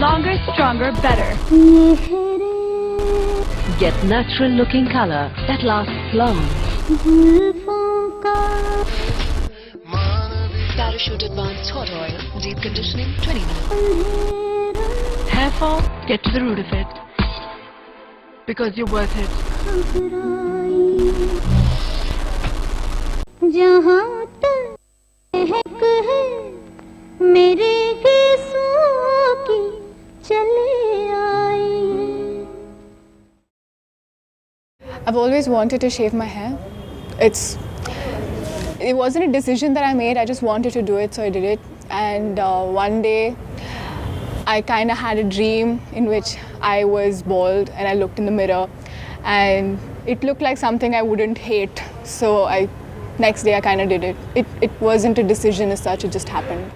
Longer, stronger, better. Get natural looking color that lasts long. Parachute Advanced Hot Oil. Deep conditioning 29. Hair fall? Get to the root of it. Because you're worth it. जहाँ तक महक है मेरे केसों की चले आई. I've always wanted to shave my hair. It wasn't a decision that I made. I just wanted to do it, so I did it. And one day, I kind of had a dream in which I was bald and I looked in the mirror, and it looked like something I wouldn't hate. So next day I kind of did it. It wasn't a decision as such. It just happened.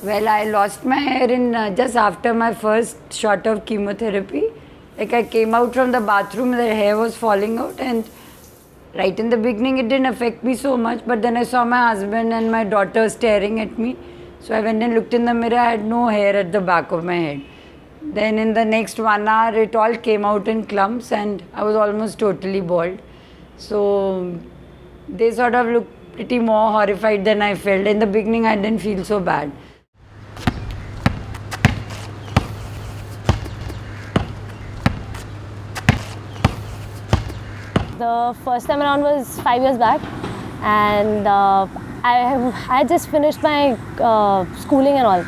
Well, I lost my hair in just after my first shot of chemotherapy. Like I came out from the bathroom, the hair was falling out, and right in the beginning it didn't affect me so much, but then I saw my husband and my daughter staring at me. So I went and looked in the mirror, I had no hair at the back of my head. Then in the next 1 hour it all came out in clumps and I was almost totally bald. So they sort of looked pretty more horrified than I felt. In the beginning I didn't feel so bad. The first time around was 5 years back, and I had just finished my schooling and all.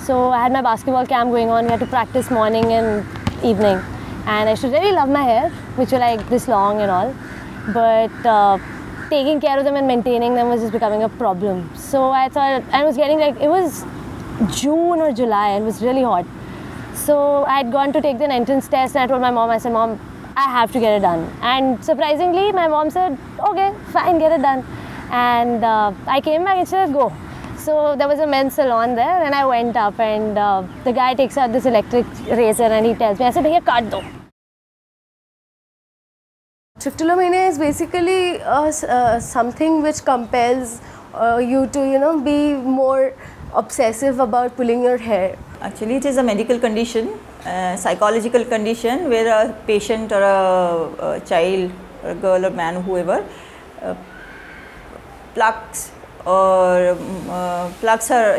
So I had my basketball camp going on. We had to practice morning and evening, and I used to really love my hair, which were like this long and all. But taking care of them and maintaining them was just becoming a problem. So I thought, I was getting like, it was June or July, and it was really hot. So I had gone to take the entrance test, and I told my mom, I said, Mom, I have to get it done. And surprisingly, my mom said, okay, fine, get it done. And I came back and said, go. So there was a men's salon there, and I went up, and the guy takes out this electric razor and he tells me, I said, bhaiya, kaat do. Trichotillomania is basically something which compels you to, be more obsessive about pulling your hair. Actually, it is a medical condition, psychological condition where a patient or a child or a girl or man, whoever, plucks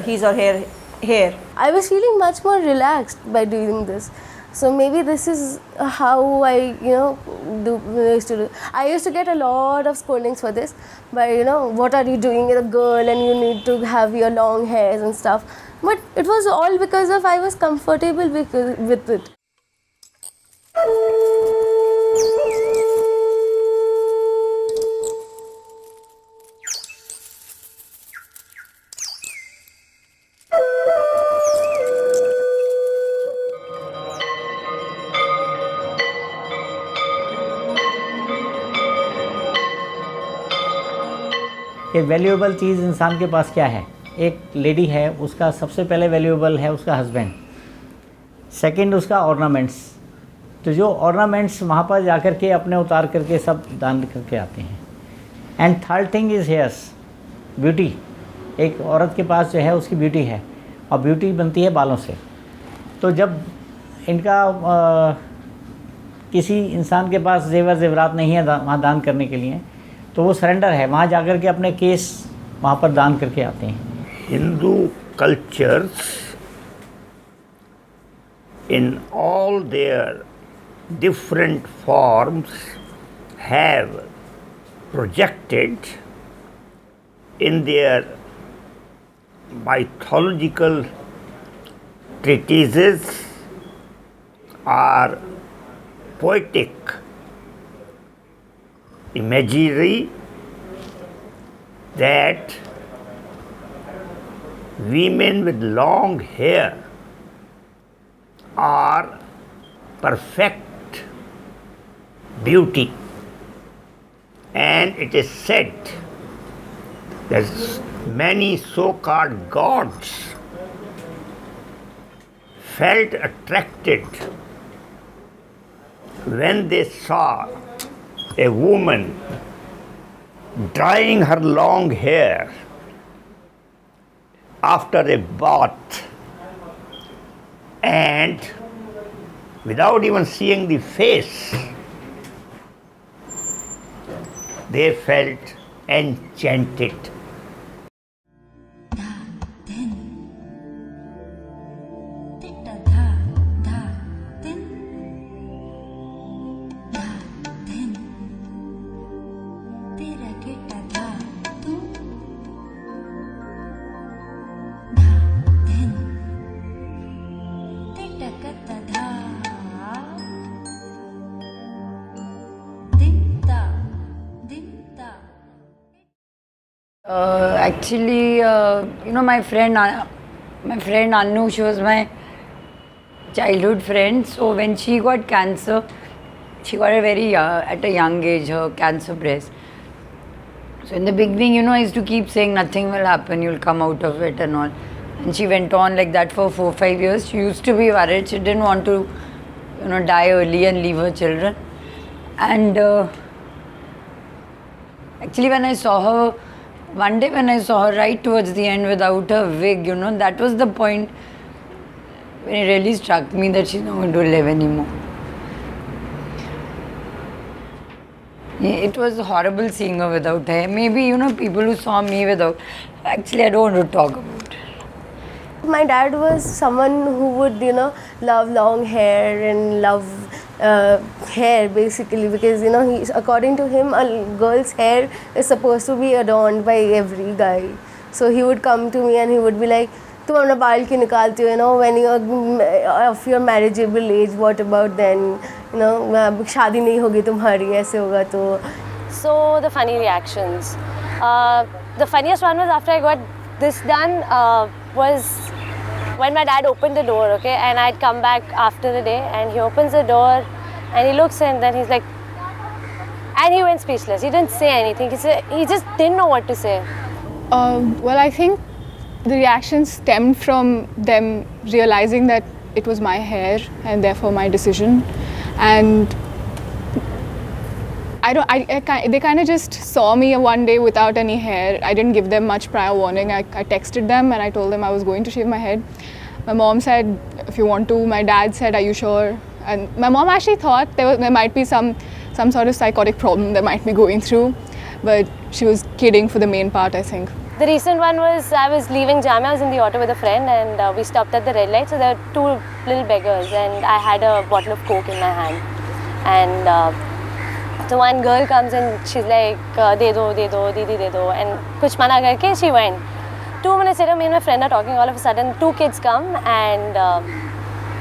his or her hair. I was feeling much more relaxed by doing this. So maybe this is how I, used to do. I used to get a lot of scoldings for this, but what are you doing? You're a girl and you need to have your long hairs and stuff. But it was all because of I was comfortable with it. कि valuable चीज़ इंसान के पास क्या है. एक lady है, उसका सबसे पहले वैल्यूएबल है उसका हस्बैंड. सेकंड उसका ऑर्नामेंट्स. तो जो ऑर्नामेंट्स वहाँ पर जाकर के अपने उतार करके सब दान करके आते हैं. And third thing is hairs, beauty. एक औरत के पास जो है उसकी ब्यूटी है, और ब्यूटी बनती है बालों से. तो जब इनका किसी इंसान के पास जेवर जेवरात नहीं है वहाँ दान करने के लिए, तो वो सरेंडर है, वहाँ जाकर के अपने केस वहाँ पर दान करके आते हैं. Hindu cultures, in all their different forms, have projected in their mythological treatises or poetic imagery that women with long hair are perfect beauty, and it is said There's many so-called gods felt attracted when they saw a woman drying her long hair after a bath and without even seeing the face, they felt enchanted. Actually, my friend Anu, she was my childhood friend. So when she got cancer, she got at a young age, her cancer breast. So in the beginning, I used to keep saying nothing will happen, you'll come out of it and all. And she went on like that for 4-5 years. She used to be worried. She didn't want to, die early and leave her children. And actually, one day when I saw her right towards the end without her wig, that was the point when it really struck me that she's not going to live anymore. It was horrible seeing her without hair. Maybe, people who saw me without, actually I don't want to talk about it. My dad was someone who would, love long hair and love hair basically, because according to him, a girl's hair is supposed to be adorned by every guy. So he would come to me and he would be like, तुम अपना बाल क्यों निकालती हो, when you are of your marriageable age, what about then, शादी नहीं होगी तुम्हारी, ऐसे होगा तो. So the funny reactions. The funniest one was after I got this done was when my dad opened the door, okay, and I'd come back after the day and he opens the door and he looks in, then he's like, and he went speechless. He didn't say anything. He just didn't know what to say. Well, I think the reaction stemmed from them realizing that it was my hair and therefore my decision. And they kind of just saw me one day without any hair. I didn't give them much prior warning. I texted them and I told them I was going to shave my head. My mom said, if you want to. My dad said, are you sure? And my mom actually thought there might be some sort of psychotic problem they might be going through. But she was kidding for the main part, I think. The recent one was I was leaving Jamia. I was in the auto with a friend and we stopped at the red light. So there were two little beggars and I had a bottle of Coke in my hand. And so one girl comes and she's like, de do, didi de do, and kuch mana karke she went. 2 minutes later, me and my friend are talking. All of a sudden, two kids come and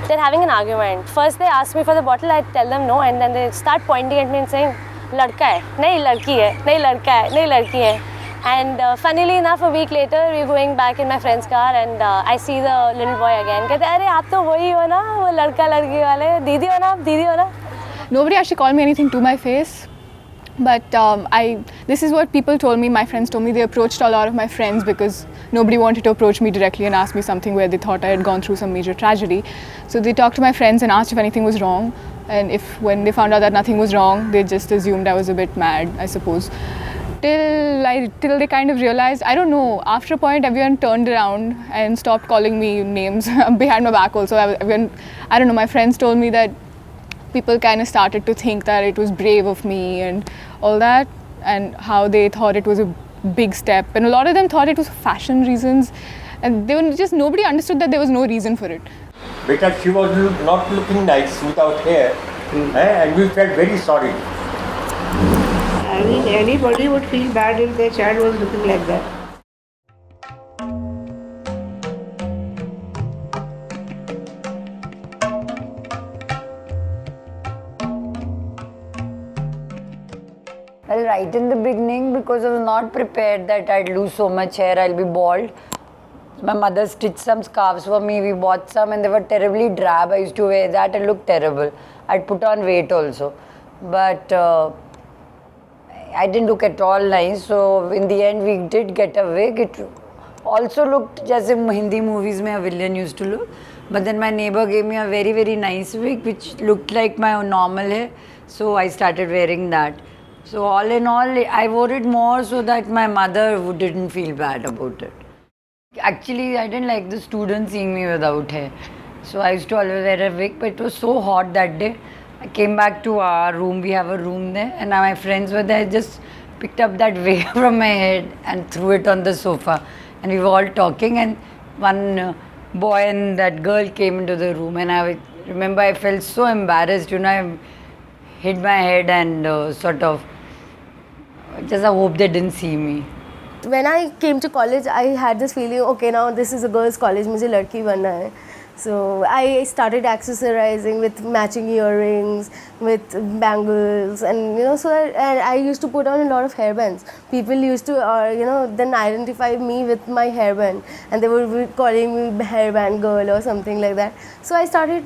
they're having an argument. First, they ask me for the bottle. I tell them no, and then they start pointing at me and saying, "Ladka hai, nahi ladki hai, nahi ladka hai, nahi ladki hai." And funnily enough, a week later, we're going back in my friend's car and I see the little boy again. कहते अरे आप तो वही हो ना, वो लड़का लड़की वाले, दीदी हो ना, आप दीदी हो ना. Nobody actually called me anything to my face. But this is what people told me, my friends told me. They approached a lot of my friends because nobody wanted to approach me directly and ask me something where they thought I had gone through some major tragedy. So they talked to my friends and asked if anything was wrong. And when they found out that nothing was wrong, they just assumed I was a bit mad, I suppose. Till they kind of realized, I don't know, after a point everyone turned around and stopped calling me names behind my back also. I don't know, my friends told me that people kind of started to think that it was brave of me and all that, and how they thought it was a big step. And a lot of them thought it was fashion reasons, and they were just, nobody understood that there was no reason for it. Because she was not looking nice without hair, and we felt very sorry. I mean, anybody would feel bad if their child was looking like that. Well, right in the beginning, because I was not prepared that I'd lose so much hair, I'll be bald. My mother stitched some scarves for me, we bought some and they were terribly drab. I used to wear that and look terrible. I'd put on weight also. But I didn't look at all nice. So in the end, we did get a wig. It also looked just in Hindi movies mein a villain used to look. But then my neighbor gave me a very, very nice wig which looked like my normal hair. So I started wearing that. So all in all, I wore it more so that my mother didn't feel bad about it. Actually, I didn't like the students seeing me without hair. So I used to always wear a wig, but it was so hot that day. I came back to our room, we have a room there, and my friends were there. I just picked up that wig from my head and threw it on the sofa. And we were all talking, and one boy and that girl came into the room, and I remember I felt so embarrassed, I hid my head and sort of just I hope they didn't see me. When I came to college, I had this feeling, okay, now this is a girls' college, मुझे लड़की बनना है. So I started accessorizing with matching earrings, with bangles, and so and I used to put on a lot of hairbands. People used to, then identify me with my hairband, and they would be calling me hairband girl or something like that. So I started,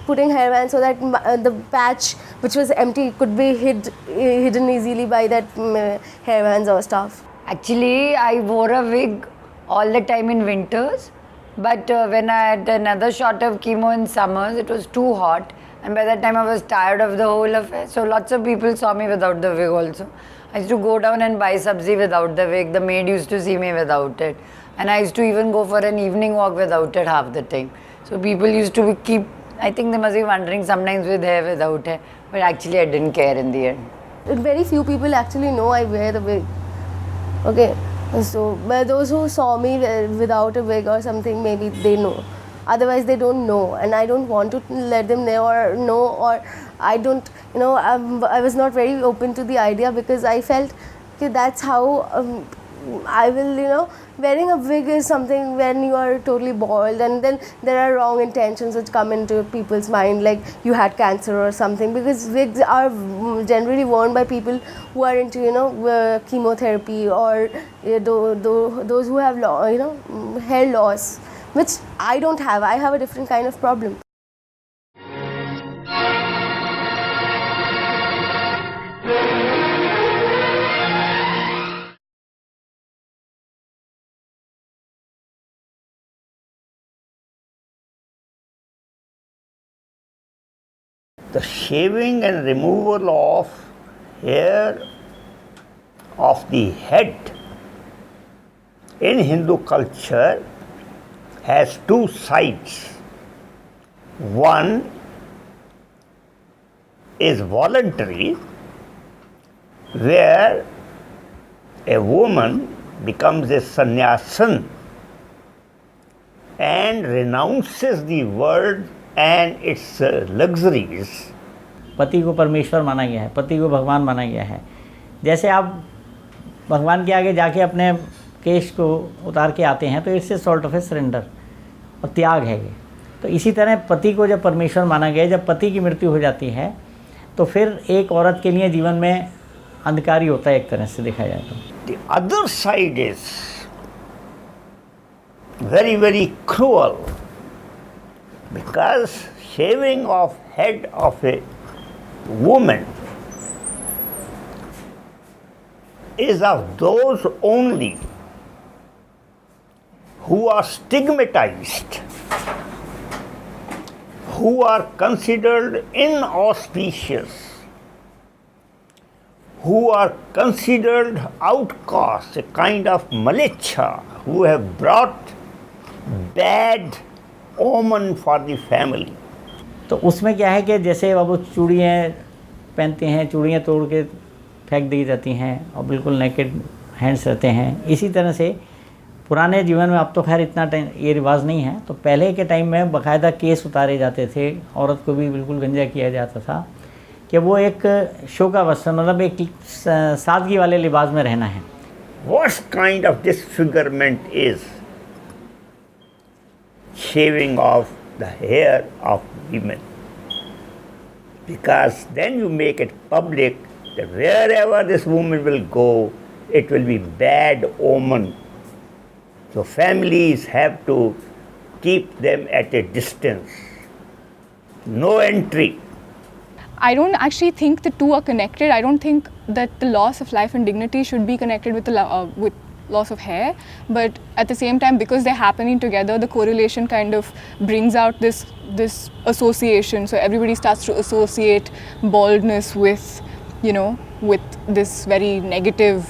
putting hairbands so that the patch which was empty could be hidden easily by that hairbands or stuff. Actually, I wore a wig all the time in winters. But when I had another shot of chemo in summers, it was too hot, and by that time I was tired of the whole affair. So lots of people saw me without the wig also. I used to go down and buy sabzi without the wig. The maid used to see me without it, and I used to even go for an evening walk without it half the time. So people used to keep. I think they must be wondering sometimes with hair, without hair, but actually I didn't care in the end. Very few people actually know I wear the wig. Okay. So, but those who saw me without a wig or something, maybe they know. Otherwise, they don't know, and I don't want to let them know, or I don't, I was not very open to the idea because I felt that's how I will, wearing a wig is something when you are totally bald, and then there are wrong intentions which come into people's mind, like you had cancer or something, because wigs are generally worn by people who are into, chemotherapy, or those who have, hair loss, which I don't have. I have a different kind of problem. The shaving and removal of hair of the head in Hindu culture has two sides. One is voluntary, where a woman becomes a sannyasin and renounces the world and its luxuries. पति को परमेश्वर माना गया है, पति को भगवान माना गया है. जैसे आप भगवान के आगे जाके अपने केश को उतार के आते हैं तो it's a sort of A surrender और त्याग है ये. तो इसी तरह पति को जब परमेश्वर माना गया, जब पति की मृत्यु हो जाती है तो फिर एक औरत के लिए जीवन में अंधकार ही होता है एक तरह से देखा जाए तो. The other side is very, very cruel, because shaving of head of a woman is of those only who are stigmatized, who are considered inauspicious, who are considered outcasts, a kind of malicha, who have brought bad omen for the family. तो उसमें क्या है कि जैसे अब वो चूड़ियाँ पहनते हैं, चूड़ियाँ तोड़ के फेंक दी जाती हैं और बिल्कुल नेकेड हैंड्स रहते हैं. इसी तरह से पुराने जीवन में, अब तो खैर इतना ये रिवाज नहीं है, तो पहले के टाइम में बाकायदा केस उतारे जाते थे, औरत को भी बिल्कुल गंजा किया जाता था कि वो एक शो का वस्त्र, मतलब एक सादगी वाले लिबास में रहना है. What kind of disfigurement is shaving off the hair of women? Because then you make it public that wherever this woman will go, it will be bad omen. So families have to keep them at a distance. No entry. I don't actually think the two are connected. I don't think that the loss of life and dignity should be connected with with loss of hair, but at the same time, because they're happening together, the correlation kind of brings out this association. So everybody starts to associate baldness with, you know, with this very negative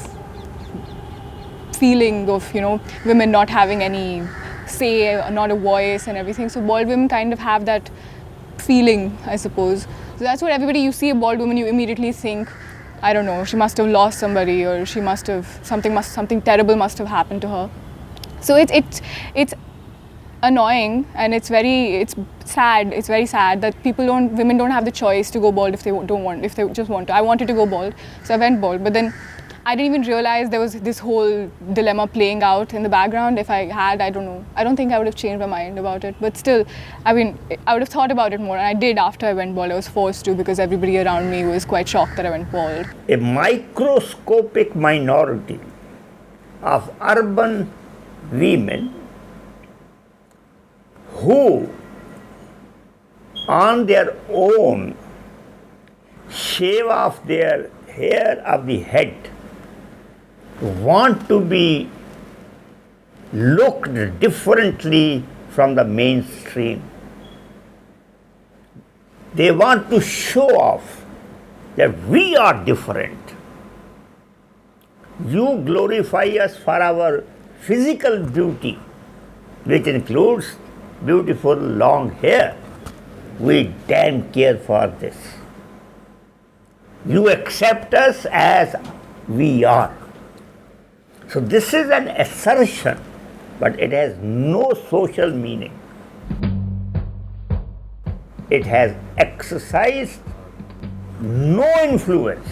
feeling of, you know, women not having any say, not a voice and everything. So bald women kind of have that feeling, I suppose. So that's what everybody, you see a bald woman, you immediately think, I don't know, she must have lost somebody, or she must have, something terrible must have happened to her. So it's annoying, and it's sad. It's very sad that women don't have the choice to go bald if they just want to. I wanted to go bald, so I went bald, but then I didn't even realize there was this whole dilemma playing out in the background. If I had, I don't know. I don't think I would have changed my mind about it. But still, I mean, I would have thought about it more. And I did after I went bald. I was forced to, because everybody around me was quite shocked that I went bald. A microscopic minority of urban women who on their own shave off their hair of the head want to be looked differently from the mainstream. They want to show off that we are different. You glorify us for our physical beauty, which includes beautiful long hair. We damn care for this. You accept us as we are. So this is an assertion, but it has no social meaning. It has exercised no influence,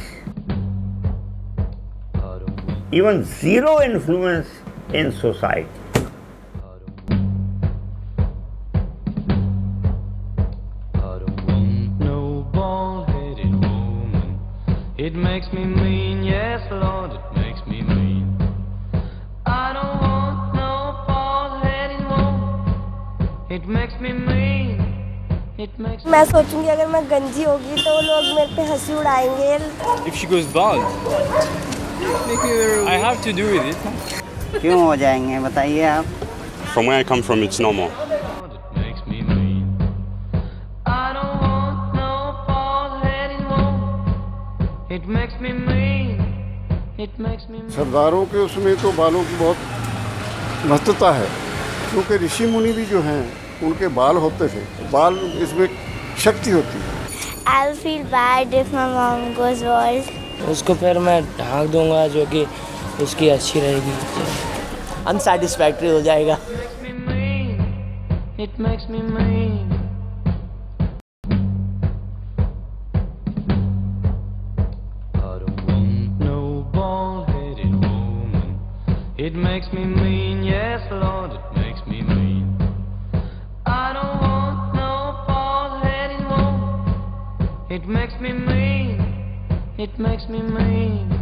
even zero influence in society. It makes me mean, yes Lord, it makes me mean. I don't want no bald-headed woman. It makes me mean. It makes me. मैं सोचूंगी अगर मैं गंजी होगी तो लोग मेरे पे हंसी उड़ाएंगे. If she goes bald, I have to do with it. क्यों हो जाएंगे बताइए आप? From where I come from, it's normal. It makes me mean. It makes me mean. सरदारों के उसमें तो बालों की बहुत महत्वता है, क्योंकि ऋषि मुनि भी जो हैं उनके बाल होते थे, बाल इसमें शक्ति होती है. I'll feel bad if my mom goes bald. उसको फिर मैं ढाक दूंगा जो कि उसकी अच्छी रहेगी. अनसैटिस्फैक्टरी हो जाएगा. It makes me mean. It makes me mean, yes Lord, it makes me mean. I don't want no bald-headed woman. It makes me mean. It makes me mean.